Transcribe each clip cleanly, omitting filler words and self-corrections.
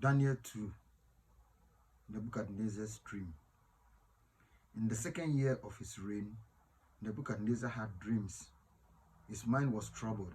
Daniel 2, Nebuchadnezzar's dream. In the second year of his reign, Nebuchadnezzar had dreams. His mind was troubled.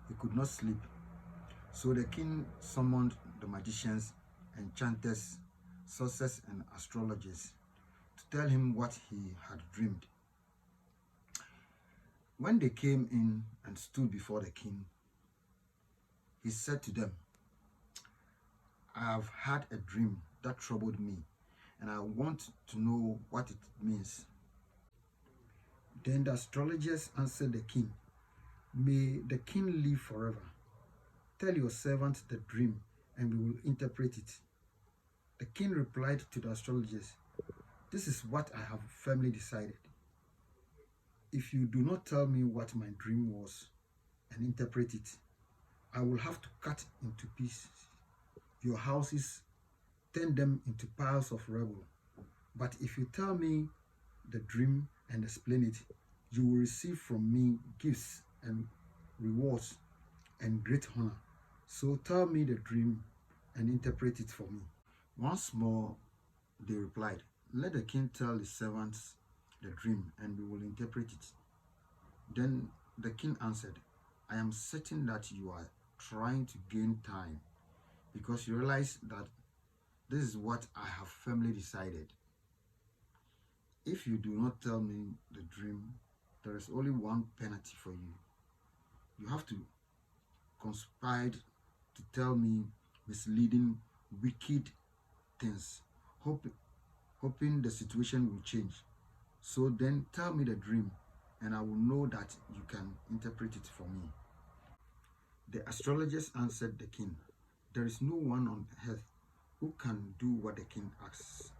He could not sleep. So the king summoned the magicians, enchanters, sorcerers, and astrologers to tell him what he had dreamed. When they came in and stood before the king, he said to them, I have had a dream that troubled me, and I want to know what it means. Then the astrologers answered the king, May the king live forever. Tell your servant the dream, and we will interpret it. The king replied to the astrologers, This is what I have firmly decided. If you do not tell me what my dream was and interpret it, I will have to cut into pieces your houses, turn them into piles of rubble. But if you tell me the dream and explain it, you will receive from me gifts and rewards and great honor. So tell me the dream and interpret it for me. Once more, they replied, Let the king tell his servants the dream, and we will interpret it. Then the king answered, I am certain that you are trying to gain time, because you realize that this is what I have firmly decided. If you do not tell me the dream, there is only one penalty for you. You have to conspire to tell me misleading, wicked things, hoping the situation will change. So then tell me the dream, and I will know that you can interpret it for me. The astrologers answered the king, There is no one on earth who can do what the king asks.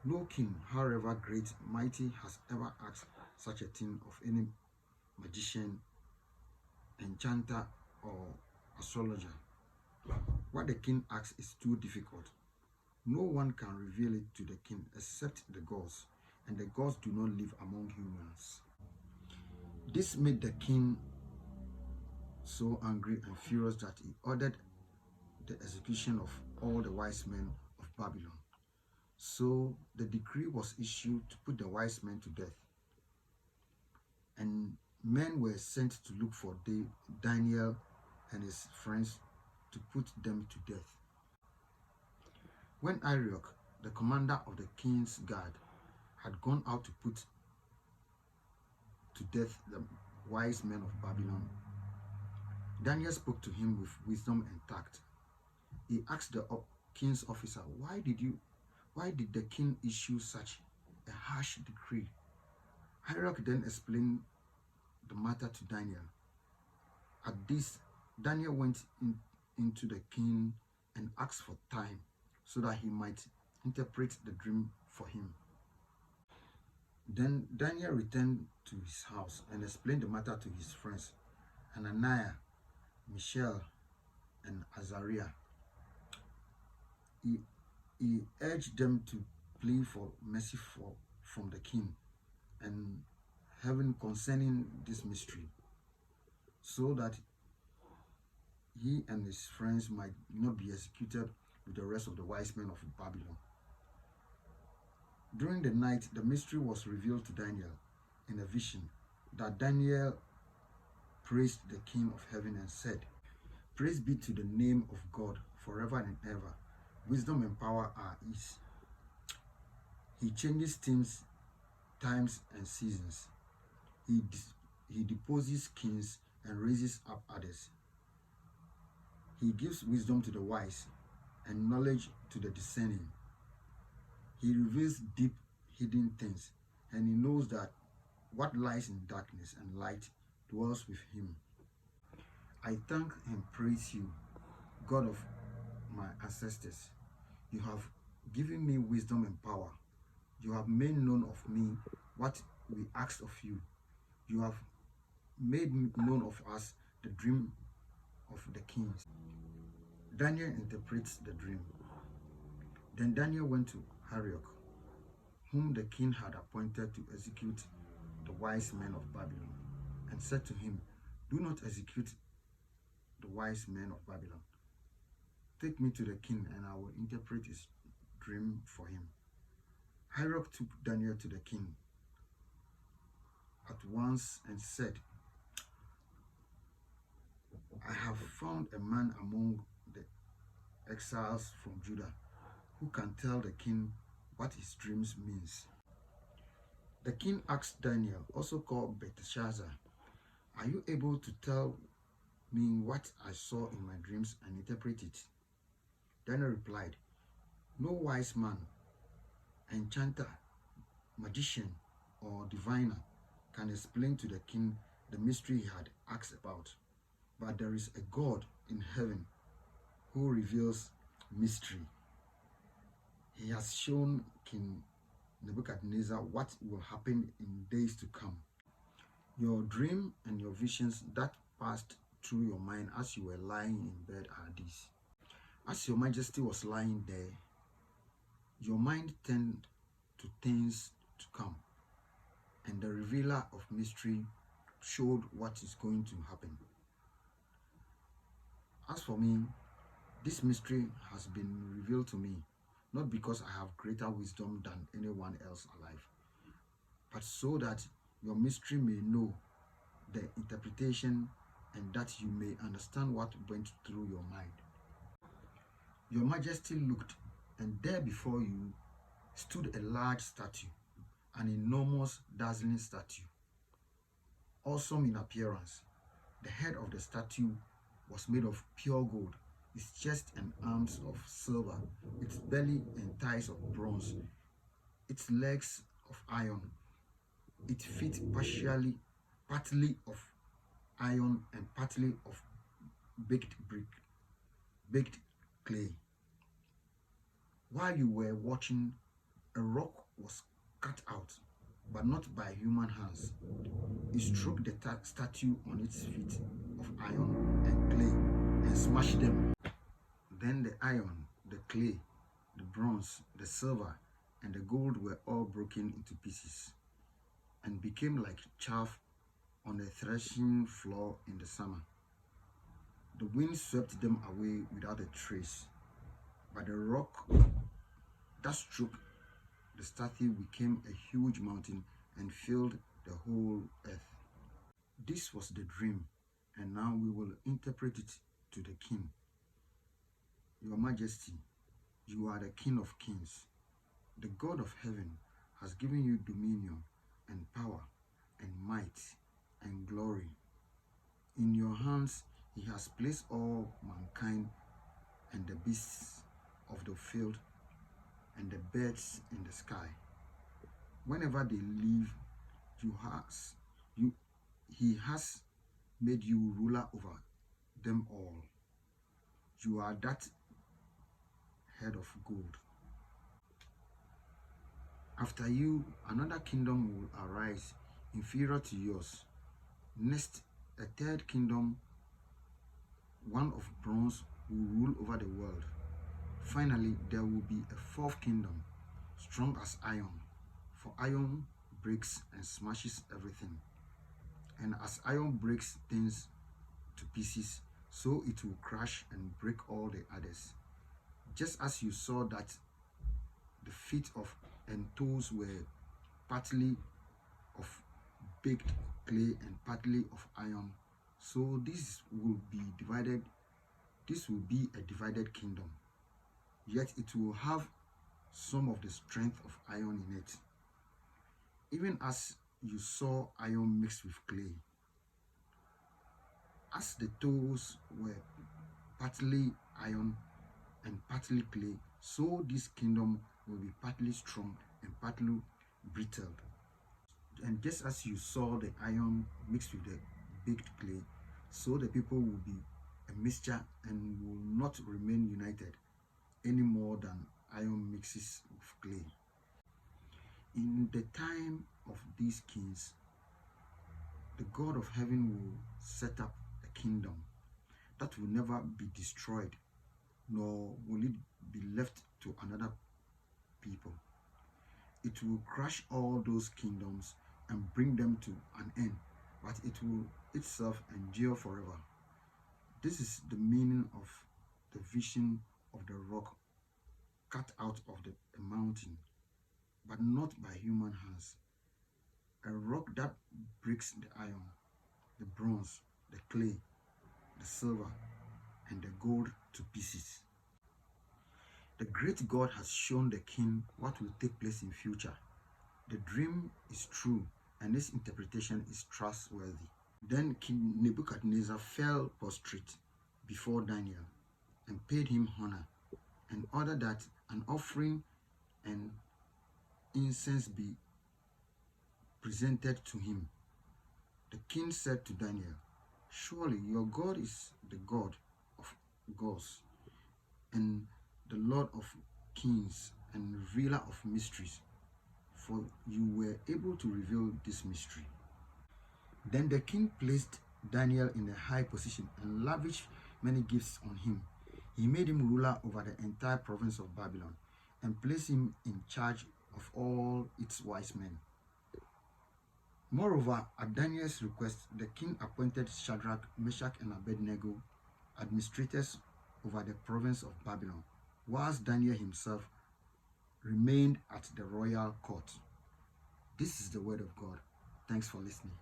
No king, however great, mighty, has ever asked such a thing of any magician, enchanter, or astrologer. What the king asks is too difficult. No one can reveal it to the king except the gods, and the gods do not live among humans. This made the king so angry and furious that he ordered the execution of all the wise men of Babylon. So the decree was issued to put the wise men to death. And men were sent to look for Daniel and his friends to put them to death. When Arioch, the commander of the king's guard, had gone out to put to death the wise men of Babylon, Daniel spoke to him with wisdom and tact. He asked the king's officer, Why did the king issue such a harsh decree? Arioch then explained the matter to Daniel. At this, Daniel went into the king and asked for time so that he might interpret the dream for him. Then Daniel returned to his house and explained the matter to his friends, Hananiah, Mishael, and Azariah. He urged them to plead for mercy from the king and heaven concerning this mystery, so that he and his friends might not be executed with the rest of the wise men of Babylon. During the night, the mystery was revealed to Daniel in a vision, that Daniel praised the King of heaven and said, Praise be to the name of God forever and ever. Wisdom and power are his. He changes times and seasons. He deposes kings and raises up others. He gives wisdom to the wise and knowledge to the discerning. He reveals deep hidden things, and he knows that what lies in darkness and light dwells with him. I thank and praise you, God of my ancestors. You have given me wisdom and power. You have made known of me what we asked of you. You have made known of us the dream of the kings. Daniel interprets the dream. Then Daniel went to Arioch, whom the king had appointed to execute the wise men of Babylon, and said to him, Do not execute the wise men of Babylon. Take me to the king, and I will interpret his dream for him. Hyrock took Daniel to the king at once and said, I have found a man among the exiles from Judah who can tell the king what his dreams means. The king asked Daniel, also called Belteshazzar, are you able to tell me what I saw in my dreams and interpret it? Daniel replied, no wise man, enchanter, magician, or diviner can explain to the king the mystery he had asked about. But there is a God in heaven who reveals mystery. He has shown King Nebuchadnezzar what will happen in days to come. Your dream and your visions that passed through your mind as you were lying in bed are these. As your majesty was lying there, your mind turned to things to come, and the revealer of mystery showed what is going to happen. As for me, this mystery has been revealed to me, not because I have greater wisdom than anyone else alive, but so that your mystery may know the interpretation and that you may understand what went through your mind. Your majesty looked, and there before you stood a large statue, an enormous, dazzling statue, awesome in appearance. The head of the statue was made of pure gold, its chest and arms of silver, its belly and thighs of bronze, its legs of iron, its feet partly of iron and partly of baked clay. While you were watching, a rock was cut out, but not by human hands. It struck the statue on its feet of iron and clay and smashed them. Then the iron, the clay, the bronze, the silver, and the gold were all broken into pieces and became like chaff on a threshing floor in the summer. The wind swept them away without a trace, but the rock that struck the statue became a huge mountain and filled the whole earth. This was the dream, and now we will interpret it to the king. Your Majesty, you are the King of Kings. The God of heaven has given you dominion and power and might and glory. In your hands he has placed all mankind and the beasts of the field and the birds in the sky. Whenever they live, he has made you ruler over them all. You are that head of gold. After you, another kingdom will arise inferior to yours. Next, a third kingdom, one of bronze, will rule over the world. Finally, there will be a fourth kingdom, strong as iron, for iron breaks and smashes everything. And as iron breaks things to pieces, so it will crush and break all the others. Just as you saw that the feet of and toes were partly of baked clay and partly of iron, so this will be a divided kingdom, yet it will have some of the strength of iron in it, even as you saw iron mixed with clay. As the toes were partly iron and partly clay, so this kingdom will be partly strong and partly brittle. And just as you saw the iron mixed with the baked clay, so the people will be a mixture and will not remain united any more than iron mixes with clay. In the time of these kings, the God of heaven will set up a kingdom that will never be destroyed, nor will it be left to another people. It will crush all those kingdoms and bring them to an end, but it will itself endure forever. This is the meaning of the vision of the rock cut out of a mountain, but not by human hands. A rock that breaks the iron, the bronze, the clay, the silver, and the gold to pieces. The great God has shown the king what will take place in future. The dream is true, and this interpretation is trustworthy. Then King Nebuchadnezzar fell prostrate before Daniel and paid him honor, and ordered that an offering and incense be presented to him. The king said to Daniel, "Surely your God is the God of gods and the Lord of kings and revealer of mysteries, for you were able to reveal this mystery." Then the king placed Daniel in a high position and lavished many gifts on him. He made him ruler over the entire province of Babylon and placed him in charge of all its wise men. Moreover, at Daniel's request, the king appointed Shadrach, Meshach, and Abednego administrators over the province of Babylon, whilst Daniel himself remained at the royal court. This is the word of God. Thanks for listening.